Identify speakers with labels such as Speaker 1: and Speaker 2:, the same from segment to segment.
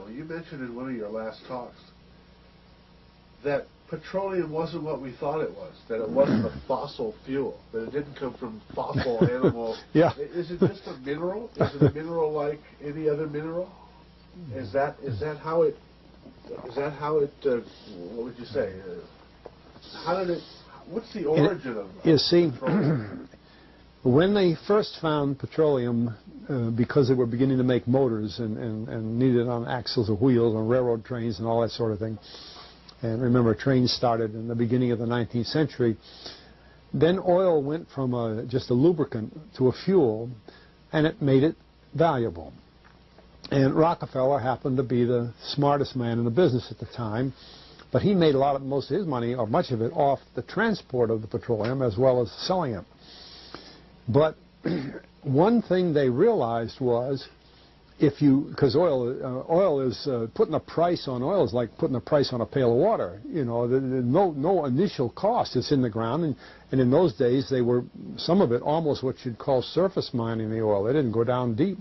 Speaker 1: You mentioned in one of your last talks that petroleum wasn't what we thought it was, that it wasn't a fossil fuel, that it didn't come from fossil animal.
Speaker 2: Yeah.
Speaker 1: Is it just a mineral? Is it a mineral like any other mineral? Is that how it? What would you say? How did it? What's the origin of?
Speaker 2: You see,
Speaker 1: petroleum?
Speaker 2: when they first found petroleum, because they were beginning to make motors and needed on axles or wheels on railroad trains and all that sort of thing. And remember, trains started in the beginning of the 19th century. Then oil went from just a lubricant to a fuel, and it made it valuable. And Rockefeller happened to be the smartest man in the business at the time, but he made most of his money, or much of it, off the transport of the petroleum as well as selling it. But one thing they realized was, because oil is putting a price on oil is like putting a price on a pail of water. You know, no initial cost. It's in the ground, and in those days they were, some of it almost what you'd call surface mining the oil. They didn't go down deep.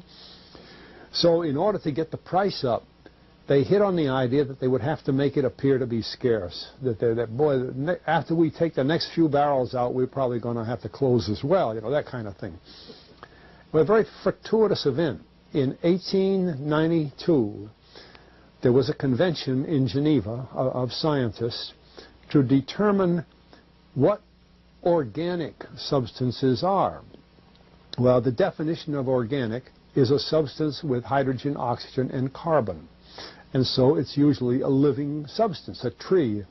Speaker 2: So in order to get the price up, they hit on the idea that they would have to make it appear to be scarce. That after we take the next few barrels out, we're probably going to have to close as well. You know, that kind of thing. But a very fortuitous event. In 1892, there was a convention in Geneva of scientists to determine what organic substances are. Well, the definition of organic is a substance with hydrogen, oxygen, and carbon. And so it's usually a living substance, a tree.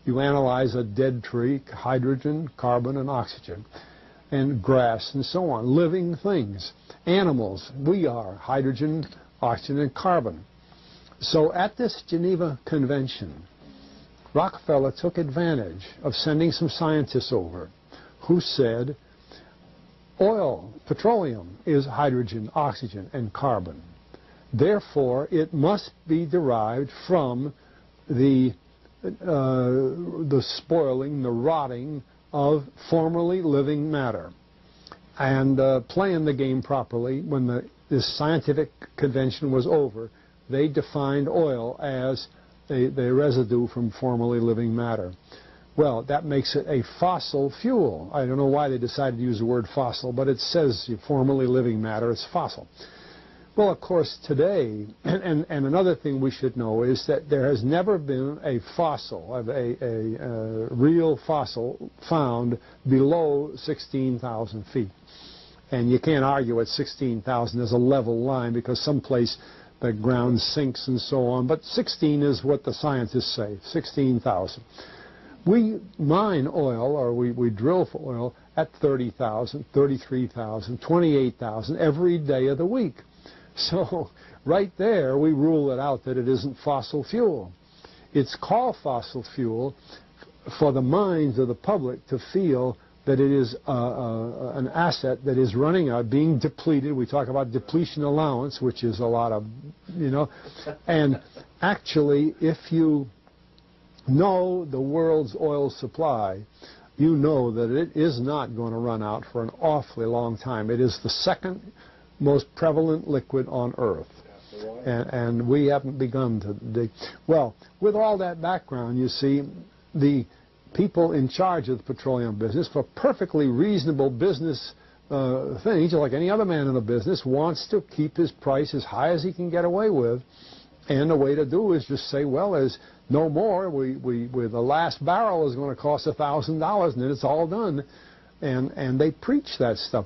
Speaker 2: You analyze a dead tree, hydrogen, carbon, and oxygen, and grass, and so on, living things. Animals, we are hydrogen, oxygen, and carbon. So at this Geneva Convention, Rockefeller took advantage of sending some scientists over who said, oil, petroleum, is hydrogen, oxygen, and carbon. Therefore, it must be derived from the spoiling, the rotting of formerly living matter. And playing the game properly, when this scientific convention was over, they defined oil as the residue from formerly living matter. Well, that makes it a fossil fuel. I don't know why they decided to use the word fossil, but it says formerly living matter, it's fossil. Well, of course, today, and another thing we should know is that there has never been a fossil, a real fossil, found below 16,000 feet. And you can't argue at 16,000 there's a level line, because someplace the ground sinks and so on. But 16 is what the scientists say, 16,000. We mine oil, or we drill for oil, at 30,000, 33,000, 28,000 every day of the week. So right there we rule it out that it isn't fossil fuel. It's called fossil fuel for the minds of the public to feel that it is an asset that is running out, being depleted. We talk about depletion allowance, which is a lot of, you know. And actually, if you know the world's oil supply, you know that it is not going to run out for an awfully long time. It is the second most prevalent liquid on Earth. And we haven't begun to dig. Well, with all that background, you see, the people in charge of the petroleum business, for perfectly reasonable business things, like any other man in the business, wants to keep his price as high as he can get away with. And the way to do is just say, well, there's no more. The last barrel is going to cost $1,000, and then it's all done. And they preach that stuff.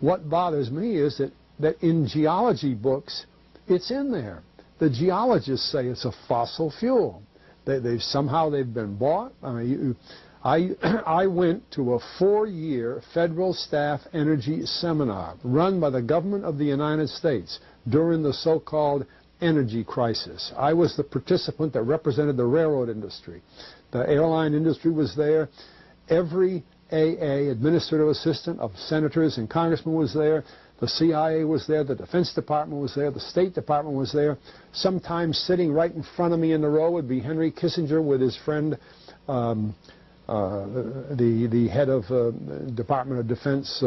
Speaker 2: What bothers me is that in geology books, it's in there. The geologists say it's a fossil fuel. Somehow they've been bought. I mean, I went to a 4-year federal staff energy seminar run by the government of the United States during the so-called energy crisis. I was the participant that represented the railroad industry. The airline industry was there. Every AA, administrative assistant of senators and congressmen, was there. The CIA was there, the Defense Department was there, the State Department was there. Sometimes sitting right in front of me in the row would be Henry Kissinger with his friend, the head of Department of Defense,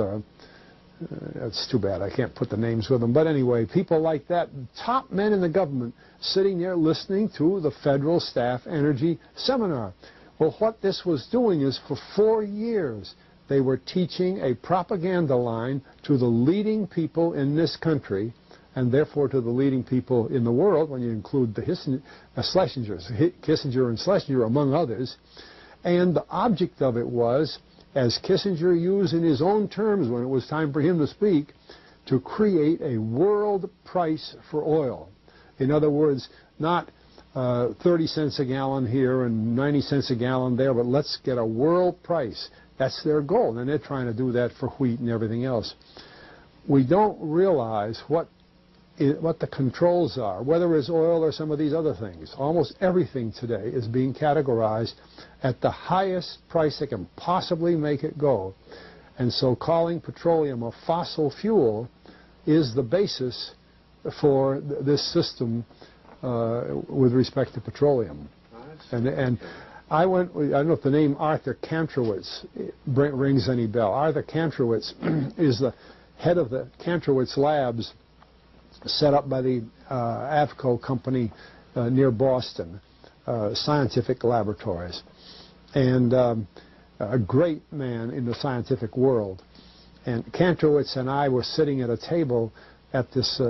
Speaker 2: It's too bad I can't put the names with them. But anyway, people like that, top men in the government, sitting there listening to the Federal Staff Energy Seminar. Well, what this was doing is for 4 years, they were teaching a propaganda line to the leading people in this country, and therefore to the leading people in the world, when you include the Kissinger and Schlesinger, among others. And the object of it was, as Kissinger used in his own terms when it was time for him to speak, to create a world price for oil. In other words, not 30 cents a gallon here and 90 cents a gallon there, but let's get a world price. That's their goal, and they're trying to do that for wheat and everything else. We don't realize what the controls are, whether it's oil or some of these other things. Almost everything today is being categorized at the highest price they can possibly make it go. And so calling petroleum a fossil fuel is the basis for this system with respect to petroleum. And I don't know if the name Arthur Kantrowitz rings any bell. Arthur Kantrowitz is the head of the Kantrowitz Labs set up by the Avco company near Boston, scientific laboratories, and a great man in the scientific world. And Kantrowitz and I were sitting at a table at this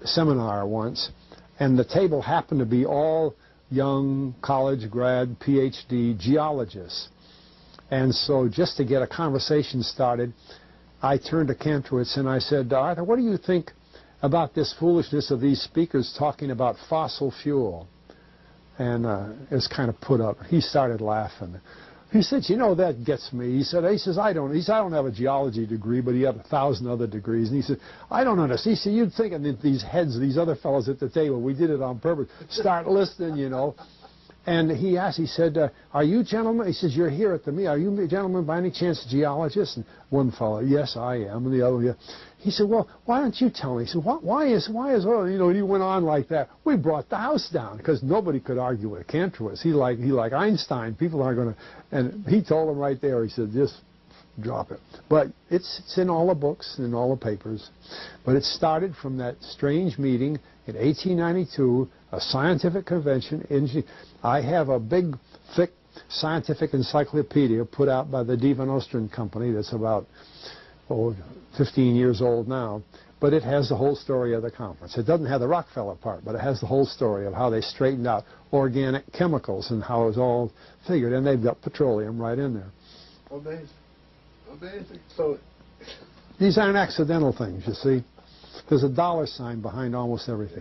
Speaker 2: seminar once, and the table happened to be all young college grad, PhD geologists. And so just to get a conversation started, I turned to Kantrowitz and I said, Arthur, what do you think about this foolishness of these speakers talking about fossil fuel? And it was kind of put up. He started laughing. He said, you know, that gets me. He says, I don't have a geology degree, but he had 1,000 other degrees. And he said, I don't understand. He said, you'd think that these heads, these other fellows at the table, we did it on purpose, start listening, you know. And he asked, he said, are you gentlemen, he says, you're here at the meeting, are you gentlemen by any chance geologists? And one fellow, yes, I am. And the other, yeah. He said, well, why don't you tell me? He said, why is oil, you know, and he went on like that. We brought the house down because nobody could argue with Kantrowitz. He like Einstein. People aren't going to, and he told them right there, he said, just drop it. But it's in all the books and in all the papers. But it started from that strange meeting in 1892, a scientific convention. I have a big, thick scientific encyclopedia put out by the Divan Ostrin Company that's about 15 years old now, but it has the whole story of the conference. It doesn't have the Rockefeller part, but it has the whole story of how they straightened out organic chemicals and how it was all figured, and they've got petroleum right in there.
Speaker 1: Amazing. Amazing. So
Speaker 2: these aren't accidental things, you see. There's a dollar sign behind almost everything.